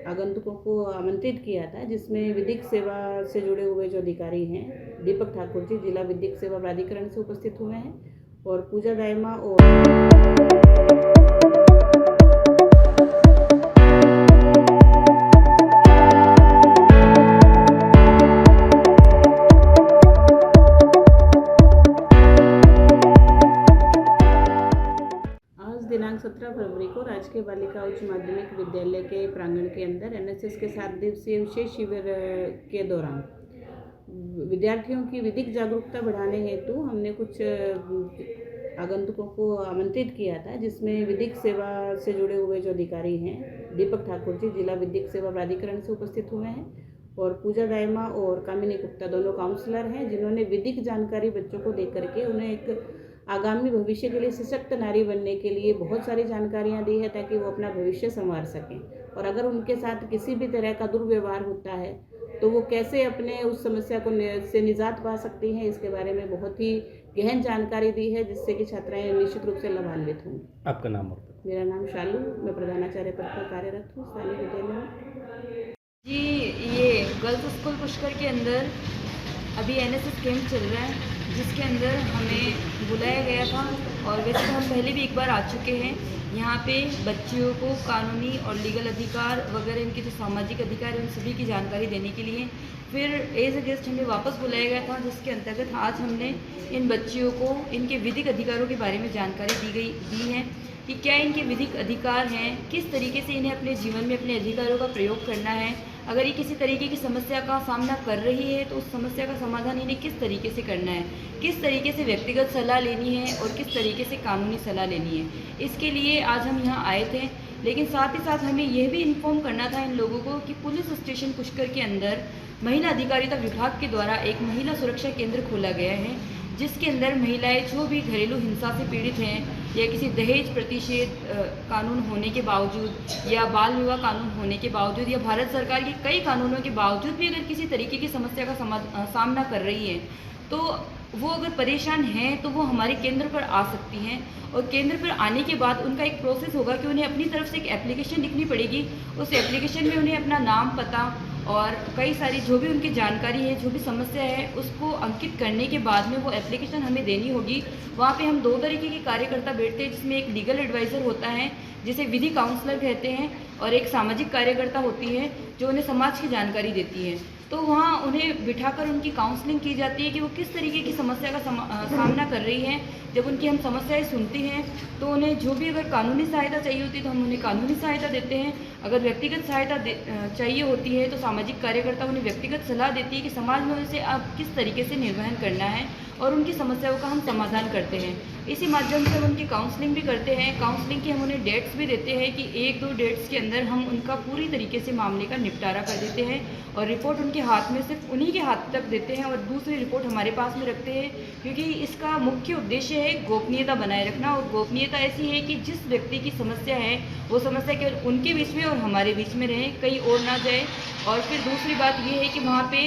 आगंतुकों को आमंत्रित किया था, जिसमें विधिक सेवा से जुड़े हुए जो अधिकारी हैं दीपक ठाकुर जी जिला विधिक सेवा प्राधिकरण से उपस्थित हुए हैं और पूजा दायमा और दिनांक 17 फरवरी को राजकीय बालिका उच्च माध्यमिक विद्यालय के प्रांगण के अंदर एनएसएस के 7 दिवसीय विशेष शिविर के दौरान विद्यार्थियों की विधिक जागरूकता बढ़ाने हेतु हमने कुछ आगंतुकों को आमंत्रित किया था, जिसमें विधिक सेवा से जुड़े हुए जो अधिकारी हैं दीपक ठाकुर जी जिला विधिक सेवा प्राधिकरण से उपस्थित हुए हैं और पूजा दायमा और कामिनी गुप्ता दोनों काउंसलर हैं, जिन्होंने विधिक जानकारी बच्चों को देकर के उन्हें एक आगामी भविष्य के लिए सशक्त नारी बनने के लिए बहुत सारी जानकारियां दी है, ताकि वो अपना भविष्य संवार सकें। और अगर उनके साथ किसी भी तरह का दुर्व्यवहार होता है तो वो कैसे अपने उस समस्या को से निजात पा सकती हैं, इसके बारे में बहुत ही गहन जानकारी दी है, जिससे कि छात्राएं निश्चित रूप से लाभान्वित हों। आपका नाम और? मेरा नाम शालू, मैं प्रधानाचार्य पद पर कार्यरत हूँ स्थानीय विद्यालय में। जी, ये गर्ल्स स्कूल पुष्कर के अंदर अभी एनएसएस कैंप चल रहा है, जिसके अंदर हमें बुलाया गया था और वैसे तो हम पहले भी एक बार आ चुके हैं। यहाँ पे बच्चियों को कानूनी और लीगल अधिकार वगैरह इनके जो सामाजिक अधिकार हैं उन सभी की जानकारी देने के लिए फिर एज ए गेस्ट हमें वापस बुलाया गया था, जिसके अंतर्गत आज हमने इन बच्चियों को इनके विधिक अधिकारों के बारे में जानकारी दी है कि क्या इनके विधिक अधिकार हैं, किस तरीके से इन्हें अपने जीवन में अपने अधिकारों का प्रयोग करना है। अगर ये किसी तरीके की समस्या का सामना कर रही है तो उस समस्या का समाधान इन्हें किस तरीके से करना है, किस तरीके से व्यक्तिगत सलाह लेनी है और किस तरीके से कानूनी सलाह लेनी है। इसके लिए आज हम यहाँ आए थे, लेकिन साथ ही साथ हमें यह भी इन्फॉर्म करना था इन लोगों को कि पुलिस स्टेशन पुष्कर के अंदर महिला अधिकारिता विभाग के द्वारा एक महिला सुरक्षा केंद्र खोला गया है, जिसके अंदर महिलाएं जो भी घरेलू हिंसा से पीड़ित हैं या किसी दहेज प्रतिषेध कानून होने के बावजूद या बाल विवाह कानून होने के बावजूद या भारत सरकार के कई कानूनों के बावजूद भी अगर किसी तरीके की समस्या का सामना कर रही है तो वो अगर परेशान हैं तो वो हमारे केंद्र पर आ सकती हैं। और केंद्र पर आने के बाद उनका एक प्रोसेस होगा कि उन्हें अपनी तरफ से एक एप्लीकेशन लिखनी पड़ेगी। उस एप्लीकेशन में उन्हें अपना नाम, पता और कई सारी जो भी उनकी जानकारी है, जो भी समस्या है, उसको अंकित करने के बाद में वो एप्लीकेशन हमें देनी होगी। वहाँ पे हम 2 तरीके के कार्यकर्ता बैठते हैं, जिसमें एक लीगल एडवाइज़र होता है जिसे विधि काउंसलर कहते हैं और एक सामाजिक कार्यकर्ता होती है जो उन्हें समाज की जानकारी देती है। तो वहाँ उन्हें बिठाकर उनकी काउंसलिंग की जाती है कि वो किस तरीके की समस्या का सामना कर रही हैं। जब उनकी हम समस्याएं सुनते हैं तो उन्हें जो भी अगर कानूनी सहायता चाहिए होती है तो हम उन्हें कानूनी सहायता देते हैं। अगर व्यक्तिगत सहायता चाहिए होती है तो सामाजिक कार्यकर्ता उन्हें व्यक्तिगत सलाह देती है कि समाज में उनसे आप किस तरीके से निर्वहन करना है और उनकी समस्याओं का हम समाधान करते हैं। इसी माध्यम से हम उनकी काउंसलिंग भी करते हैं। काउंसलिंग की हम उन्हें डेट्स भी देते हैं कि 1-2 डेट्स के अंदर हम उनका पूरी तरीके से मामले का निपटारा कर देते हैं और रिपोर्ट उनके हाथ में सिर्फ उन्हीं के हाथ तक देते हैं और दूसरी रिपोर्ट हमारे पास में रखते हैं, क्योंकि इसका मुख्य उद्देश्य है गोपनीयता बनाए रखना। और गोपनीयता ऐसी है कि जिस व्यक्ति की समस्या है वो समस्या केवल उनके बीच में और हमारे बीच में रहे, कहीं और ना जाए। और फिर दूसरी बात ये है कि वहाँ पे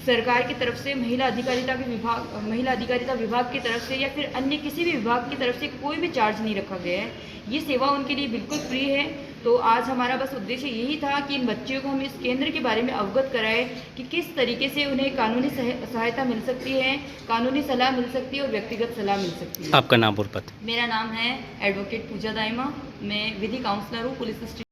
सरकार की तरफ से महिला अधिकारिता विभाग की तरफ से या फिर अन्य किसी भी विभाग की तरफ से कोई भी चार्ज नहीं रखा गया है। ये सेवा उनके लिए बिल्कुल फ्री है। तो आज हमारा बस उद्देश्य यही था कि इन बच्चियों को हम इस केंद्र के बारे में अवगत कराएं कि किस तरीके से उन्हें कानूनी सहायता मिल सकती है, कानूनी सलाह मिल सकती है और व्यक्तिगत सलाह मिल सकती है। आपका नाम और पद? मेरा नाम है एडवोकेट पूजा दायमा, मैं विधि काउंसलर हूँ पुलिस स्टेशन।